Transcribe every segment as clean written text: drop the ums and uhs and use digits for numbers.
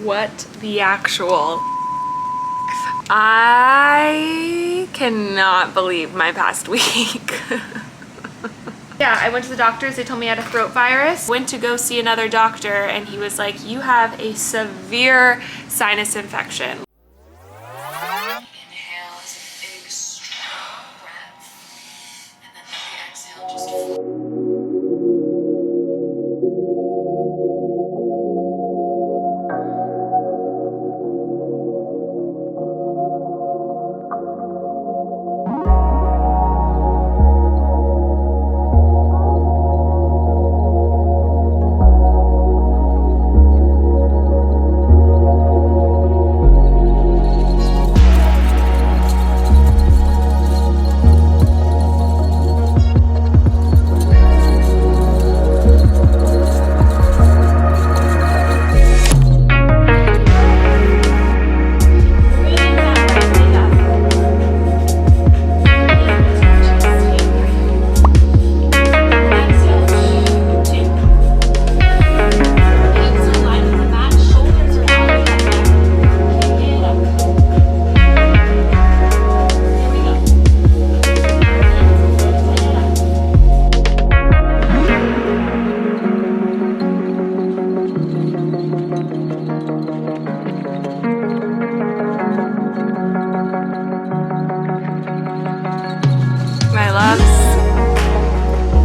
What the actual... I cannot believe my past week. Yeah, I went to the doctors. They told me I had a throat virus. Went to go see another doctor and he was like, you have a severe sinus infection. Inhale is a big, strong breath. And then the exhale just...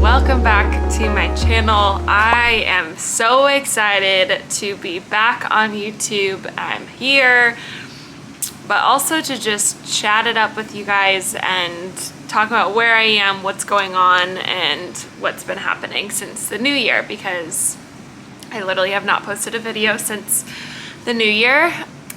Welcome back to my channel. I am so excited to be back on YouTube. I'm here, but also to just chat it up with you guys and talk about where I am, what's going on, and what's been happening since the new year, because I literally have not posted a video since the new year.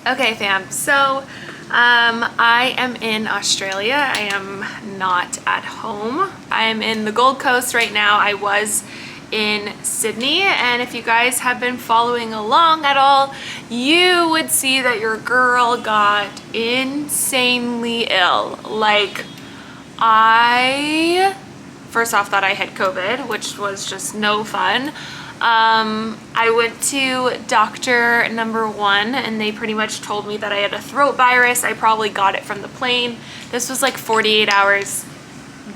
Okay, fam, so I am in Australia. I am not at home. I am in the Gold Coast right now. I was in Sydney, and if you guys have been following along at all, you would see that your girl got insanely ill. Like, I first off thought I had COVID, which was just no fun. I went to doctor number 1 and they pretty much told me that I had a throat virus. I probably got it from the plane. This was like 48 hours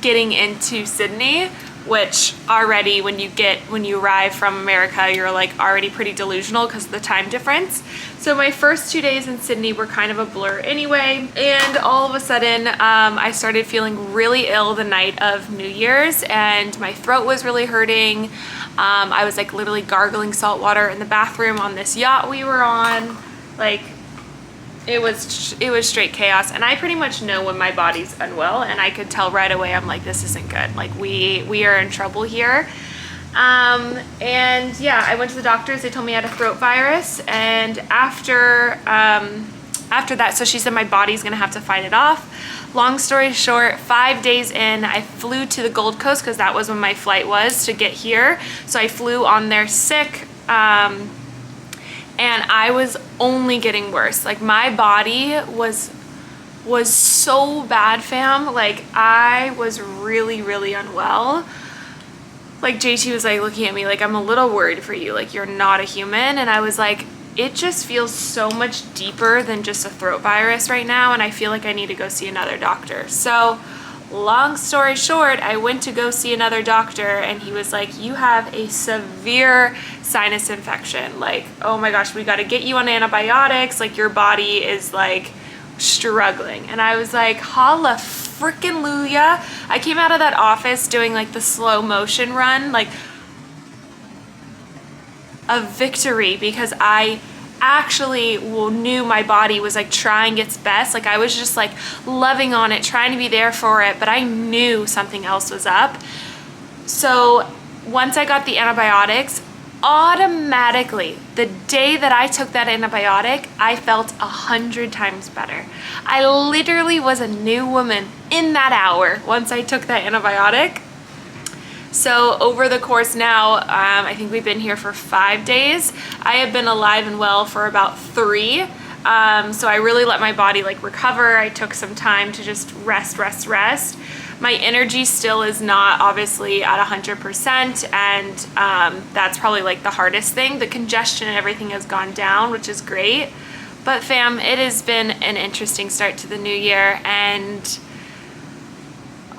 getting into Sydney, which already when you arrive from America, you're like already pretty delusional because of the time difference. So my first 2 days in Sydney were kind of a blur anyway. And all of a sudden, I started feeling really ill the night of New Year's and my throat was really hurting. I was like literally gargling salt water in the bathroom on this yacht we were on. Like, it was straight chaos, and I pretty much know when my body's unwell, and I could tell right away. I'm like, this isn't good. Like, we are in trouble here. And yeah, I went to the doctors. They told me I had a throat virus, and after that, so she said my body's gonna have to fight it off. Long story short, 5 days in, I flew to the Gold Coast because that was when my flight was to get here. So I flew on there sick, and I was only getting worse. Like, my body was so bad, fam. Like, I was really, really unwell. Like, JT was like looking at me like, I'm a little worried for you. Like, you're not a human. And I was like, it just feels so much deeper than just a throat virus right now, and I feel like I need to go see another doctor. So long story short, I went to go see another doctor and he was like, you have a severe sinus infection. Like, oh my gosh, we got to get you on antibiotics. Like, your body is like struggling. And I was like, holla frickin' luya. I came out of that office doing like the slow motion run, like a victory, because I actually knew my body was like trying its best. Like, I was just like loving on it, trying to be there for it, but I knew something else was up. So once I got the antibiotics, automatically, the day that I took that antibiotic, I felt 100 times better. I literally was a new woman in that hour once I took that antibiotic. So over the course now, I think we've been here for 5 days. I have been alive and well for about 3. So I really let my body like recover. I took some time to just rest. My energy still is not obviously at 100%, and that's probably like the hardest thing. The congestion and everything has gone down, which is great. But fam, it has been an interesting start to the new year, and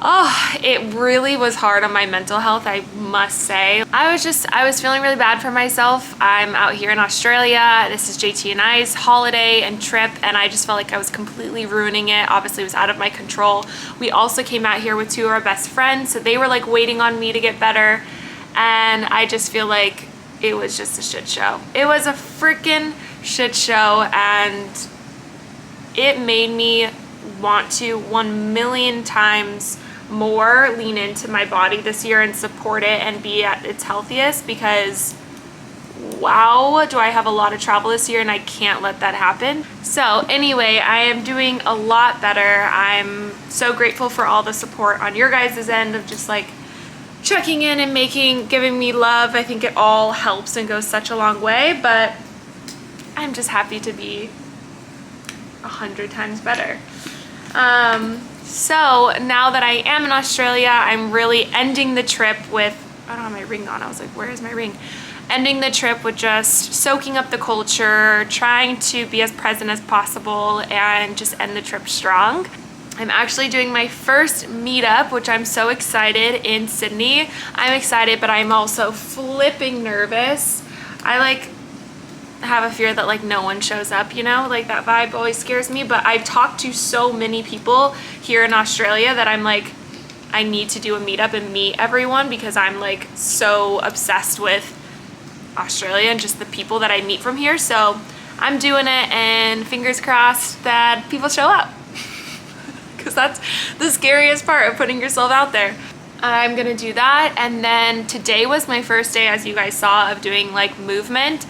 oh, it really was hard on my mental health, I must say. I was feeling really bad for myself. I'm out here in Australia. This is JT and I's holiday and trip, and I just felt like I was completely ruining it. Obviously, it was out of my control. We also came out here with 2 of our best friends, so they were like waiting on me to get better, and I just feel like it was just a shit show. It was a freaking shit show, and it made me want to 1,000,000 times more lean into my body this year and support it and be at its healthiest, because wow, do I have a lot of travel this year and I can't let that happen. So anyway, I am doing a lot better. I'm so grateful for all the support on your guys' end of just like checking in and giving me love. I think it all helps and goes such a long way, but I'm just happy to be 100 times better. So now that I am in Australia, I'm really ending the trip with, I don't have my ring on. I was like, where is my ring? Ending the trip with just soaking up the culture, trying to be as present as possible, and just end the trip strong. I'm actually doing my first meetup, which I'm so excited, in Sydney. I'm excited, but I'm also flipping nervous. I like have a fear that like no one shows up, you know, like that vibe always scares me. But I've talked to so many people here in Australia that I'm like, I need to do a meetup and meet everyone, because I'm like so obsessed with Australia and just the people that I meet from here. So I'm doing it, and fingers crossed that people show up, because that's the scariest part of putting yourself out there. I'm gonna do that. And then today was my first day, as you guys saw, of doing like movement.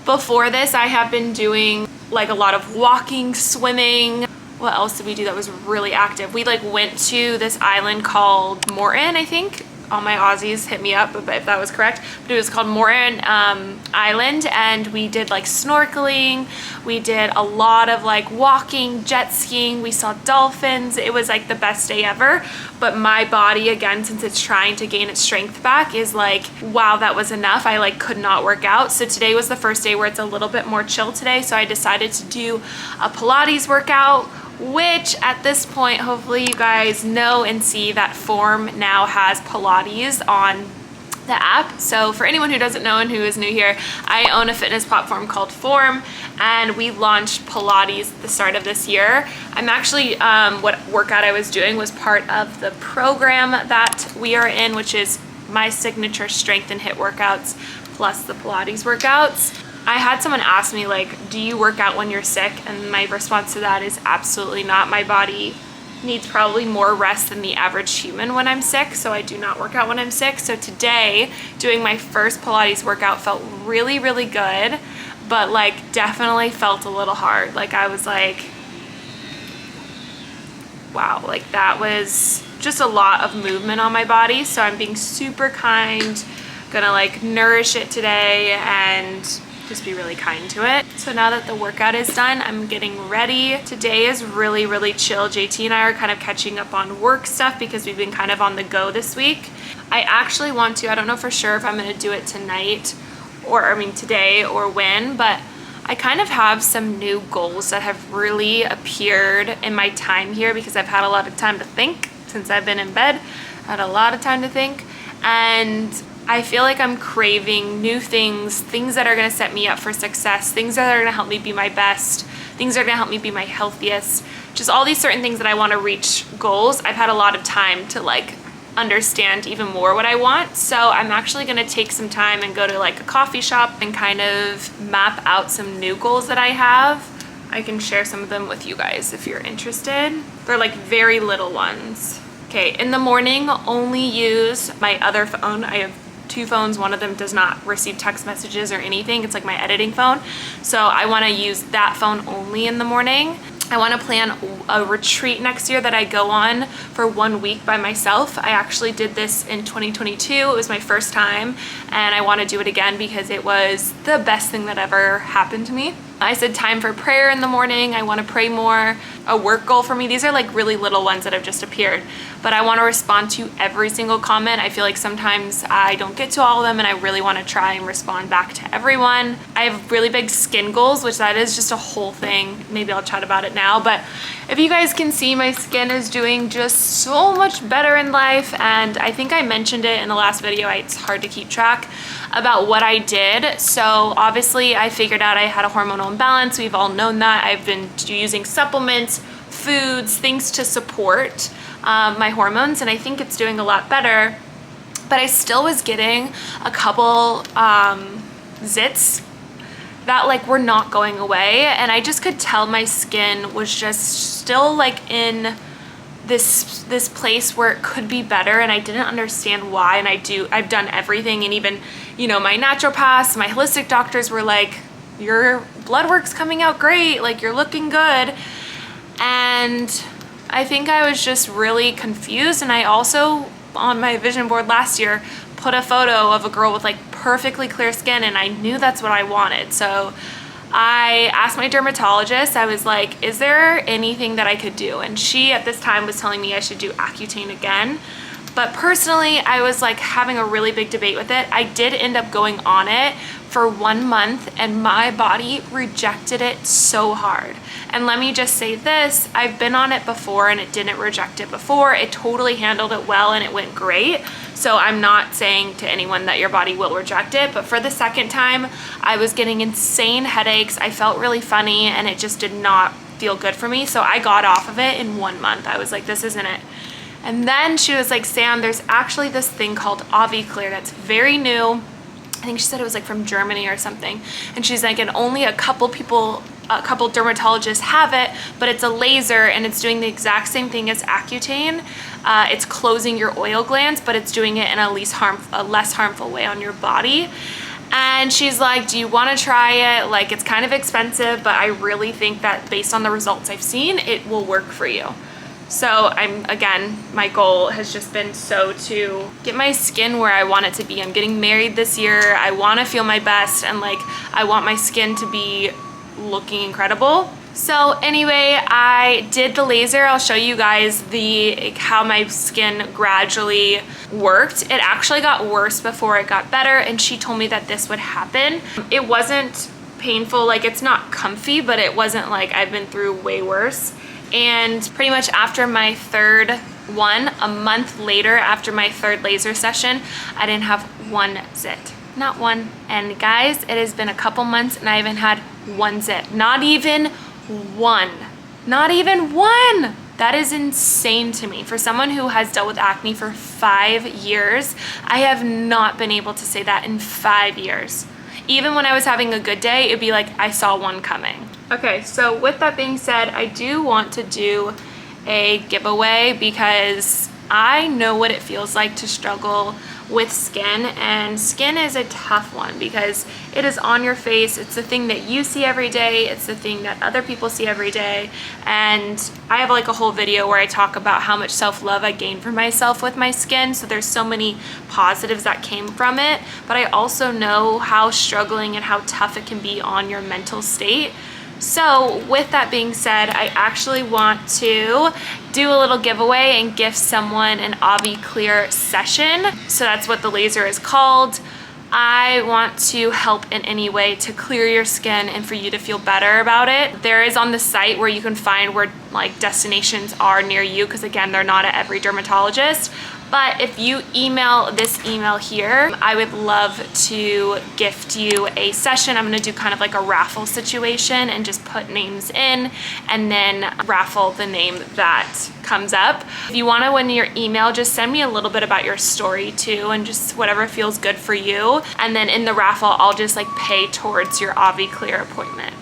Before this, I have been doing like a lot of walking, swimming. What else did we do that was really active? We like went to this island called Moreton, I think. All my Aussies hit me up if that was correct, but it was called Moreton Island, and we did like snorkeling. We did a lot of like walking, jet skiing. We saw dolphins. It was like the best day ever. But my body, again, since it's trying to gain its strength back, is like, wow, that was enough. I like could not work out. So today was the first day where it's a little bit more chill today. So I decided to do a Pilates workout, which at this point, hopefully you guys know and see that Form now has Pilates on the app. So for anyone who doesn't know and who is new here, I own a fitness platform called Form, and we launched Pilates at the start of this year. I'm actually, what workout I was doing was part of the program that we are in, which is my signature strength and HIIT workouts plus the Pilates workouts. I had someone ask me like, do you work out when you're sick? And my response to that is absolutely not. My body needs probably more rest than the average human when I'm sick, so I do not work out when I'm sick. So today, doing my first Pilates workout felt really, really good, but like definitely felt a little hard. Like I was like, wow, like that was just a lot of movement on my body. So I'm being super kind, gonna like nourish it today and just be really kind to it. So now that the workout is done, I'm getting ready. Today is really, really chill. JT and I are kind of catching up on work stuff because we've been kind of on the go this week. I actually want to, I don't know for sure if I'm gonna do it tonight or, I mean today or when, but I kind of have some new goals that have really appeared in my time here because I've had a lot of time to think since I've been in bed. I had a lot of time to think, and I feel like I'm craving new things, things that are gonna set me up for success, things that are gonna help me be my best, things that are gonna help me be my healthiest, just all these certain things that I wanna reach goals. I've had a lot of time to like understand even more what I want. So I'm actually gonna take some time and go to like a coffee shop and kind of map out some new goals that I have. I can share some of them with you guys if you're interested. They're like very little ones. Okay, in the morning, only use my other phone. I have 2 phones. One of them does not receive text messages or anything. It's like my editing phone. So I wanna use that phone only in the morning. I wanna plan a retreat next year that I go on for 1 week by myself. I actually did this in 2022. It was my first time, and I wanna do it again because it was the best thing that ever happened to me. I said time for prayer in the morning. I want to pray more. A work goal for me. These are like really little ones that have just appeared, but I want to respond to every single comment. I feel like sometimes I don't get to all of them, and I really want to try and respond back to everyone. I have really big skin goals, which that is just a whole thing. Maybe I'll chat about it now, but if you guys can see, my skin is doing just so much better in life. And I think I mentioned it in the last video. It's hard to keep track about what I did. So obviously I figured out I had a hormonal imbalance. We've all known that. I've been using supplements, foods, things to support my hormones, and I think it's doing a lot better. But I still was getting a couple zits that like were not going away, and I just could tell my skin was just still like in this place where it could be better, and I didn't understand why. And I've done everything, and even, you know, my naturopaths, my holistic doctors were like, your blood work's coming out great, like you're looking good. And I think I was just really confused. And I also, on my vision board last year, put a photo of a girl with like perfectly clear skin, and I knew that's what I wanted. So I asked my dermatologist, I was like, is there anything that I could do? And she at this time was telling me I should do Accutane again. But personally, I was like having a really big debate with it. I did end up going on it for 1 month, and my body rejected it so hard. And let me just say this, I've been on it before and it didn't reject it before. It totally handled it well and it went great. So I'm not saying to anyone that your body will reject it, but for the second time, I was getting insane headaches. I felt really funny, and it just did not feel good for me. So I got off of it in 1 month. I was like, this isn't it. And then she was like, Sam, there's actually this thing called AviClear that's very new. I think she said it was like from Germany or something. And she's like, and only a couple dermatologists have it, but it's a laser and it's doing the exact same thing as Accutane. It's closing your oil glands, but it's doing it in a less harmful way on your body. And she's like, do you want to try it? Like, it's kind of expensive, but I really think that based on the results I've seen, it will work for you. So again, my goal has just been to get my skin where I want it to be. I'm getting married this year. I want to feel my best, and like, I want my skin to be looking incredible. So anyway, I did the laser. I'll show you guys how my skin gradually worked. It actually got worse before it got better, and she told me that this would happen. It wasn't painful, like it's not comfy, but it wasn't like I've been through way worse. And pretty much after my third one, a month later after my third laser session, I didn't have one zit. Not one. And guys, it has been a couple months and I haven't had one zit. Not even one. Not even one. That is insane to me. For someone who has dealt with acne for 5 years, I have not been able to say that in 5 years. Even when I was having a good day, it'd be like I saw one coming. Okay, so with that being said, I do want to do a giveaway because I know what it feels like to struggle with skin, and skin is a tough one because it is on your face. It's the thing that you see every day. It's the thing that other people see every day. And I have like a whole video where I talk about how much self-love I gained for myself with my skin. So there's so many positives that came from it, but I also know how struggling and how tough it can be on your mental state. So with that being said, I actually want to do a little giveaway and gift someone an AviClear session. So that's what the laser is called. I want to help in any way to clear your skin and for you to feel better about it. There is on the site where you can find where like destinations are near you, because again, they're not at every dermatologist. But if you email this email here, I would love to gift you a session. I'm gonna do kind of like a raffle situation and just put names in and then raffle the name that comes up. If you wanna win your email, just send me a little bit about your story too, and just whatever feels good for you. And then in the raffle, I'll just like pay towards your AviClear appointment.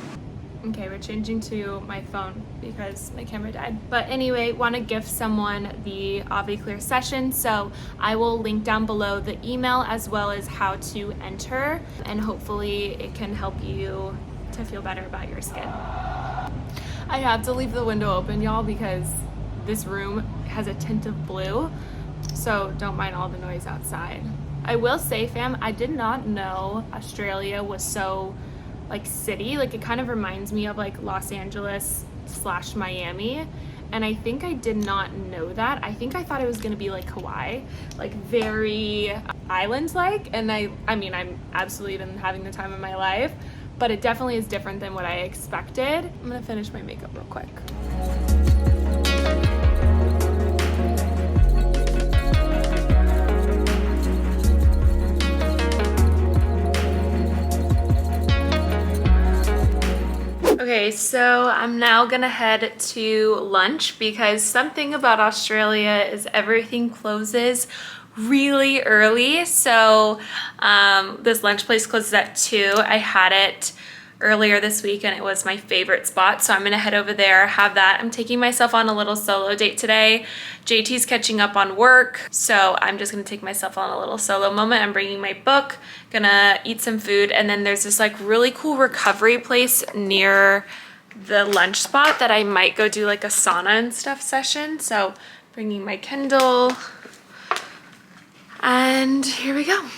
Okay, we're changing to my phone because my camera died. But anyway, want to gift someone the AviClear session. So I will link down below the email as well as how to enter, and hopefully it can help you to feel better about your skin. I have to leave the window open, y'all, because this room has a tint of blue. So don't mind all the noise outside. I will say, fam, I did not know Australia was so like city. Like it kind of reminds me of like Los Angeles / Miami. And I think I did not know that. I think I thought it was gonna be like Hawaii, like very island-like. And I mean, I'm absolutely been having the time of my life, but it definitely is different than what I expected. I'm gonna finish my makeup real quick. Okay, so I'm now gonna head to lunch because something about Australia is everything closes really early. So this lunch place closes at 2. I had it earlier this week and it was my favorite spot. So I'm gonna head over there, have that. I'm taking myself on a little solo date today. JT's catching up on work. So I'm just gonna take myself on a little solo moment. I'm bringing my book, gonna eat some food. And then there's this like really cool recovery place near the lunch spot that I might go do like a sauna and stuff session. So bringing my Kindle and here we go.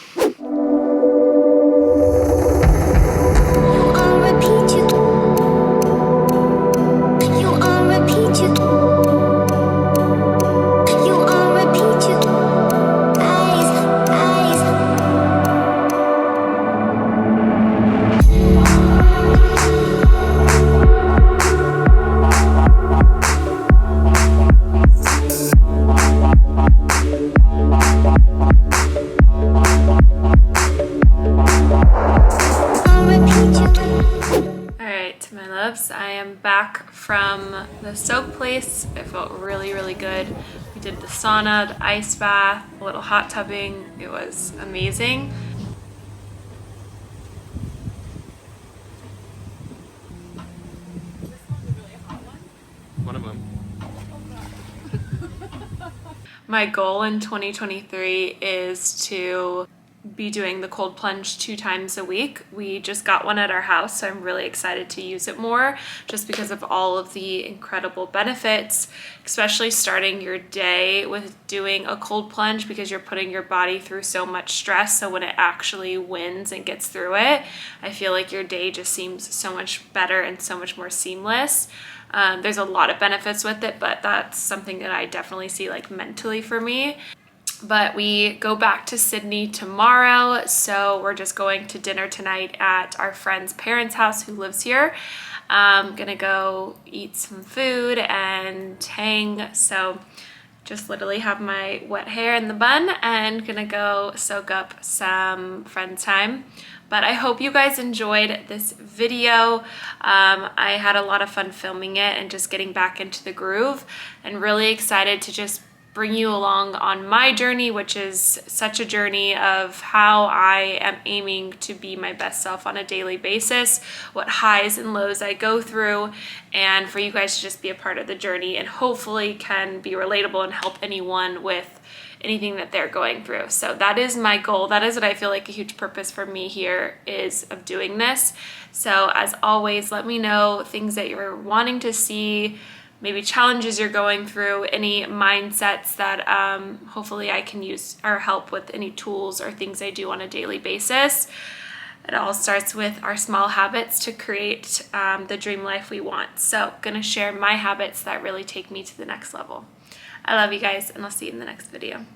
I am back from the soap place. It felt really, really good. We did the sauna, the ice bath, a little hot tubbing. It was amazing. One of them. My goal in 2023 is to be doing the cold plunge 2 times a week. We just got one at our house, so I'm really excited to use it more just because of all of the incredible benefits, especially starting your day with doing a cold plunge because you're putting your body through so much stress. So when it actually wins and gets through it, I feel like your day just seems so much better and so much more seamless. There's a lot of benefits with it, but that's something that I definitely see like mentally for me. But we go back to Sydney tomorrow, so we're just going to dinner tonight at our friend's parents' house who lives here. I'm gonna go eat some food and hang, so just literally have my wet hair in the bun and gonna go soak up some friend time. But I hope you guys enjoyed this video. I had a lot of fun filming it and just getting back into the groove, and really excited to just bring you along on my journey, which is such a journey of how I am aiming to be my best self on a daily basis, what highs and lows I go through, and for you guys to just be a part of the journey and hopefully can be relatable and help anyone with anything that they're going through. So that is my goal. That is what I feel like a huge purpose for me here is of doing this. So as always, let me know things that you're wanting to see, maybe challenges you're going through, any mindsets that hopefully I can use or help with, any tools or things I do on a daily basis. It all starts with our small habits to create the dream life we want. So gonna share my habits that really take me to the next level. I love you guys, and I'll see you in the next video.